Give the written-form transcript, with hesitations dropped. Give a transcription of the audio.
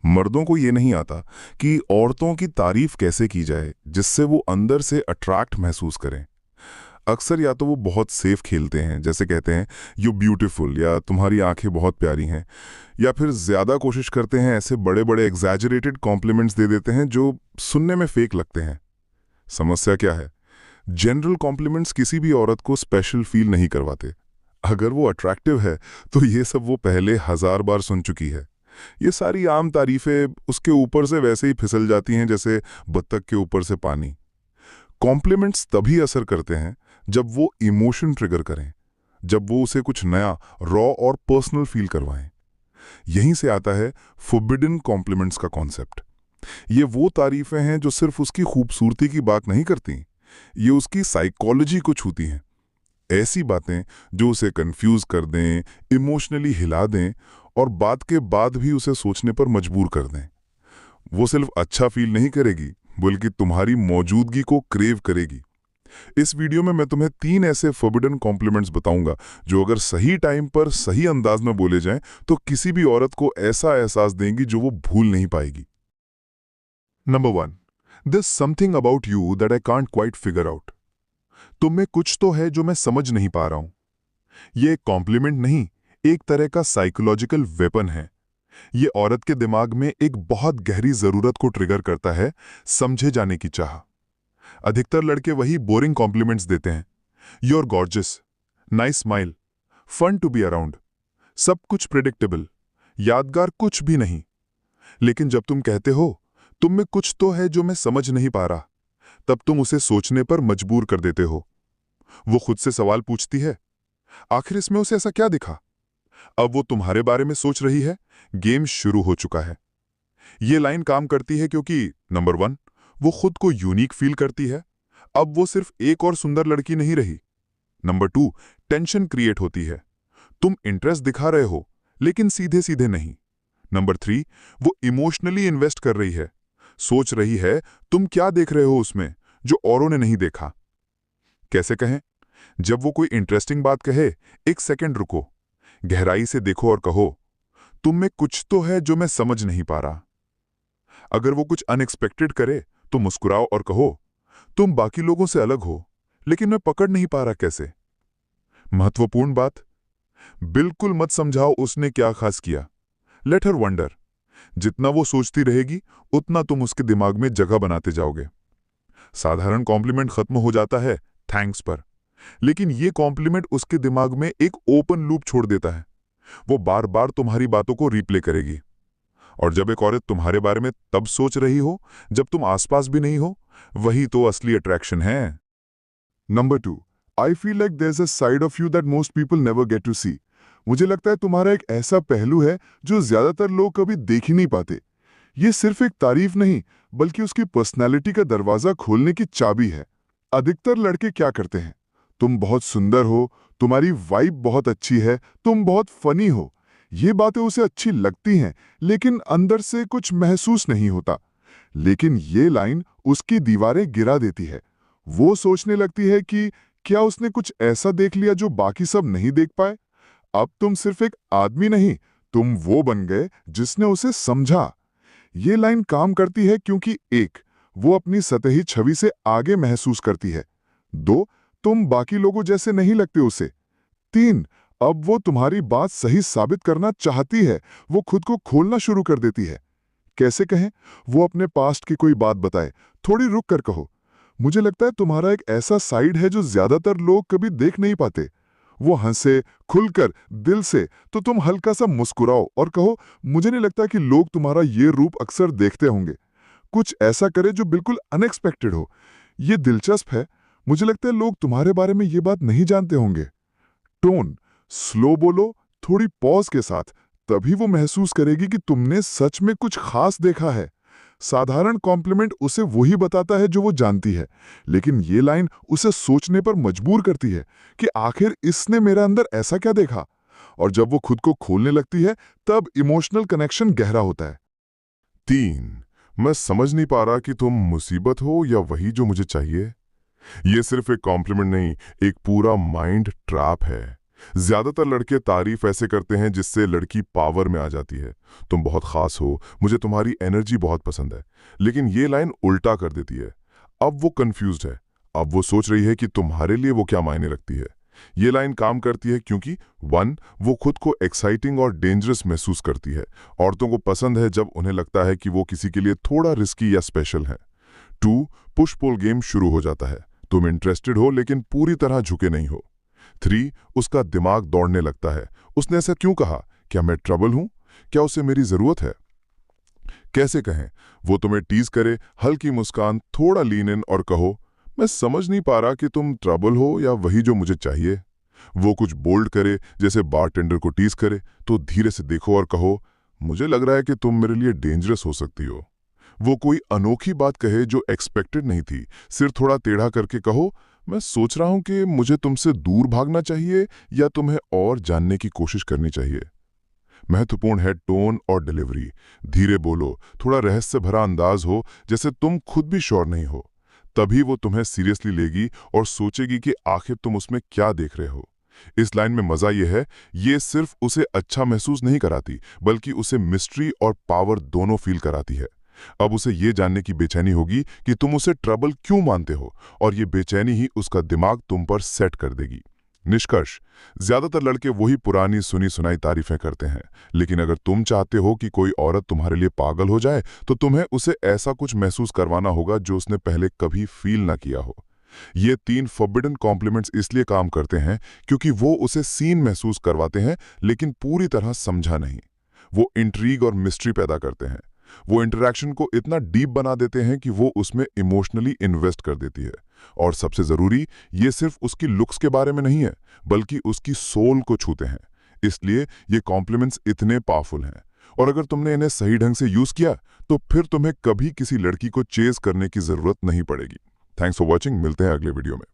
मर्दों को ये नहीं आता कि औरतों की तारीफ कैसे की जाए जिससे वो अंदर से अट्रैक्ट महसूस करें। अक्सर या तो वो बहुत सेफ खेलते हैं, जैसे कहते हैं यू ब्यूटीफुल या तुम्हारी आंखें बहुत प्यारी हैं, या फिर ज्यादा कोशिश करते हैं, ऐसे बड़े बड़े एग्जैजरेटेड कॉम्प्लीमेंट्स दे देते हैं जो सुनने में फेक लगते हैं। समस्या क्या है? जनरल कॉम्प्लीमेंट्स किसी भी औरत को स्पेशल फील नहीं करवाते। अगर वो अट्रैक्टिव है तो ये सब वो पहले 1000 बार सुन चुकी है। ये सारी आम तारीफें उसके ऊपर से वैसे ही फिसल जाती हैं जैसे बत्तख के ऊपर से पानी। कॉम्प्लीमेंट्स तभी असर करते हैं जब वो इमोशन ट्रिगर करें, जब वो उसे कुछ नया, रॉ और पर्सनल फील करवाएं। यहीं से आता है फॉरबिडन कॉम्प्लीमेंट्स का कॉन्सेप्ट। ये वो तारीफें हैं जो सिर्फ उसकी खूबसूरती की बात नहीं करती, ये उसकी साइकोलॉजी को छूती हैं। ऐसी बातें जो उसे कंफ्यूज कर दें, इमोशनली हिला दें और बात के बाद भी उसे सोचने पर मजबूर कर दें। वो सिर्फ अच्छा फील नहीं करेगी बल्कि तुम्हारी मौजूदगी को क्रेव करेगी। इस वीडियो में मैं तुम्हें 3 ऐसे फॉरबिडन कॉम्प्लीमेंट्स बताऊंगा जो अगर सही टाइम पर सही अंदाज में बोले जाएं तो किसी भी औरत को ऐसा एहसास देंगी जो वो भूल नहीं पाएगी। Number 1, There's something about you that I can't quite figure out। तुम में कुछ तो है जो मैं समझ नहीं पा रहा हूं। ये एक कॉम्प्लीमेंट नहीं, एक तरह का साइकोलॉजिकल वेपन है। ये औरत के दिमाग में एक बहुत गहरी जरूरत को ट्रिगर करता है, समझे जाने की चाह। अधिकतर लड़के वही बोरिंग कॉम्प्लीमेंट्स देते हैं। You're gorgeous, nice smile, fun to be around. सब कुछ प्रिडिक्टेबल, यादगार कुछ भी नहीं। लेकिन जब तुम कहते हो तुम में कुछ तो है जो मैं समझ नहीं पा रहा, तब तुम उसे सोचने पर मजबूर कर देते हो। वो खुद से सवाल पूछती है, आखिर इसमें उसे ऐसा क्या दिखा? अब वो तुम्हारे बारे में सोच रही है, गेम शुरू हो चुका है। ये लाइन काम करती है क्योंकि नंबर 1, वो खुद को यूनिक फील करती है। अब वो सिर्फ एक और सुंदर लड़की नहीं रही। नंबर 2, टेंशन क्रिएट होती है। तुम इंटरेस्ट दिखा रहे हो लेकिन सीधे सीधे नहीं। नंबर 3, वो इमोशनली इन्वेस्ट कर रही है, सोच रही है तुम क्या देख रहे हो उसमें जो औरों ने नहीं देखा। कैसे कहें? जब वो कोई इंटरेस्टिंग बात कहे, एक सेकंड रुको, गहराई से देखो और कहो, तुम में कुछ तो है जो मैं समझ नहीं पा रहा। अगर वो कुछ अनएक्सपेक्टेड करे तो मुस्कुराओ और कहो, तुम बाकी लोगों से अलग हो लेकिन मैं पकड़ नहीं पा रहा कैसे। महत्वपूर्ण बात, बिल्कुल मत समझाओ उसने क्या खास किया। Let her wonder. जितना वो सोचती रहेगी उतना तुम उसके दिमाग में जगह बनाते जाओगे। साधारण कॉम्प्लीमेंट खत्म हो जाता है थैंक्स पर, लेकिन ये कॉम्प्लीमेंट उसके दिमाग में एक ओपन लूप छोड़ देता है। वो बार बार तुम्हारी बातों को रिप्ले करेगी। और जब एक औरत तुम्हारे बारे में तब सोच रही हो जब तुम आसपास भी नहीं हो, वही तो असली अट्रैक्शन है। Number 2, I feel like there is a side of you that most people never get to see. मुझे लगता है तुम्हारा एक ऐसा पहलू है जो ज्यादातर लोग कभी देख ही नहीं पाते। ये सिर्फ एक तारीफ नहीं बल्कि उसकी पर्सनैलिटी का दरवाजा खोलने की चाबी है। अधिकतर लड़के क्या करते हैं? तुम बहुत सुंदर हो, तुम्हारी वाइब बहुत अच्छी है, तुम बहुत फनी हो। ये बातें उसे अच्छी लगती हैं लेकिन अंदर से कुछ महसूस नहीं होता। लेकिन ये लाइन उसकी दीवारें गिरा देती है। वो सोचने लगती है कि क्या उसने कुछ ऐसा देख लिया जो बाकी सब नहीं देख पाए। अब तुम सिर्फ एक आदमी नहीं, तुम वो बन गए जिसने उसे समझा। ये लाइन काम करती है क्योंकि 1, वो अपनी सतही छवि से आगे महसूस करती है। 2, तुम बाकी लोगों जैसे नहीं लगते उसे। 3, अब वो तुम्हारी बात सही साबित करना चाहती है, वो खुद को खोलना शुरू कर देती है। कैसे कहें? वो अपने पास्ट की कोई बात बताए, थोड़ी रुक कर कहो, मुझे लगता है तुम्हारा एक ऐसा साइड है जो ज्यादातर लोग कभी देख नहीं पाते। वो हंसे खुलकर दिल से तो तुम हल्का सा मुस्कुराओ और कहो, मुझे नहीं लगता कि लोग तुम्हारा ये रूप अक्सर देखते होंगे। कुछ ऐसा करे जो बिल्कुल अनएक्सपेक्टेड हो। ये दिलचस्प है, मुझे लगता है लोग तुम्हारे बारे में ये बात नहीं जानते होंगे। टोन स्लो बोलो, थोड़ी पॉज के साथ, तभी वो महसूस करेगी कि तुमने सच में कुछ खास देखा है। साधारण कॉम्प्लीमेंट उसे वही बताता है जो वो जानती है, लेकिन ये लाइन उसे सोचने पर मजबूर करती है कि आखिर इसने मेरे अंदर ऐसा क्या देखा। और जब वो खुद को खोलने लगती है तब इमोशनल कनेक्शन गहरा होता है। 3, मैं समझ नहीं पा रहा कि तुम मुसीबत हो या वही जो मुझे चाहिए। ये सिर्फ एक कॉम्प्लीमेंट नहीं, एक पूरा माइंड ट्रैप है। ज्यादातर लड़के तारीफ ऐसे करते हैं जिससे लड़की पावर में आ जाती है। तुम बहुत खास हो, मुझे तुम्हारी एनर्जी बहुत पसंद है। लेकिन ये लाइन उल्टा कर देती है। अब वो कंफ्यूज्ड है। अब वो सोच रही है कि तुम्हारे लिए वो क्या मायने रखती है। ये लाइन काम करती है क्योंकि 1, वो खुद को एक्साइटिंग और डेंजरस महसूस करती है। औरतों को पसंद है जब उन्हें लगता है कि वो किसी के लिए थोड़ा रिस्की या स्पेशल है। 2, पुश पुल गेम शुरू हो जाता है। तुम इंटरेस्टेड हो लेकिन पूरी तरह झुके नहीं हो। 3, उसका दिमाग दौड़ने लगता है। उसने ऐसा क्यों कहा? क्या मैं ट्रबल हूं? क्या उसे मेरी जरूरत है? कैसे कहें? वो तुम्हें टीज करे, हल्की मुस्कान, थोड़ा लीन इन और कहो, मैं समझ नहीं पा रहा कि तुम ट्रबल हो या वही जो मुझे चाहिए। वो कुछ बोल्ड करे, जैसे बारटेंडर को टीज करे, तो धीरे से देखो और कहो, मुझे लग रहा है कि तुम मेरे लिए डेंजरस हो सकती हो। वो कोई अनोखी बात कहे जो एक्सपेक्टेड नहीं थी, सिर थोड़ा टेढ़ा करके कहो, मैं सोच रहा हूं कि मुझे तुमसे दूर भागना चाहिए या तुम्हें और जानने की कोशिश करनी चाहिए। महत्वपूर्ण है टोन और डिलीवरी। धीरे बोलो, थोड़ा रहस्य भरा अंदाज हो, जैसे तुम खुद भी श्योर नहीं हो। तभी वो तुम्हें सीरियसली लेगी और सोचेगी कि आखिर तुम उसमें क्या देख रहे हो। इस लाइन में मजा यह है, ये सिर्फ उसे अच्छा महसूस नहीं कराती, बल्कि उसे मिस्ट्री और पावर दोनों फील कराती है। अब उसे ये जानने की बेचैनी होगी कि तुम उसे ट्रबल क्यों मानते हो, और ये बेचैनी ही उसका दिमाग तुम पर सेट कर देगी। निष्कर्ष, ज्यादातर लड़के वही पुरानी सुनी सुनाई तारीफें करते हैं, लेकिन अगर तुम चाहते हो कि कोई औरत तुम्हारे लिए पागल हो जाए, तो तुम्हें उसे ऐसा कुछ महसूस करवाना होगा जो उसने पहले कभी फील ना किया हो। ये 3 फॉरबिडन कॉम्प्लीमेंट्स इसलिए काम करते हैं क्योंकि वो उसे सीन महसूस करवाते हैं, लेकिन पूरी तरह समझा नहीं। वो इंट्रीग और मिस्ट्री पैदा करते हैं। वो इंटरेक्शन को इतना डीप बना देते हैं कि वो उसमें इमोशनली इन्वेस्ट कर देती है। और सबसे जरूरी, ये सिर्फ उसकी लुक्स के बारे में नहीं है, बल्कि उसकी सोल को छूते हैं। इसलिए ये कॉम्प्लीमेंट्स इतने पावरफुल हैं। और अगर तुमने इन्हें सही ढंग से यूज किया, तो फिर तुम्हें कभी किसी लड़की को चेज करने की जरूरत नहीं पड़ेगी। Thanks for watching. मिलते हैं अगले वीडियो में।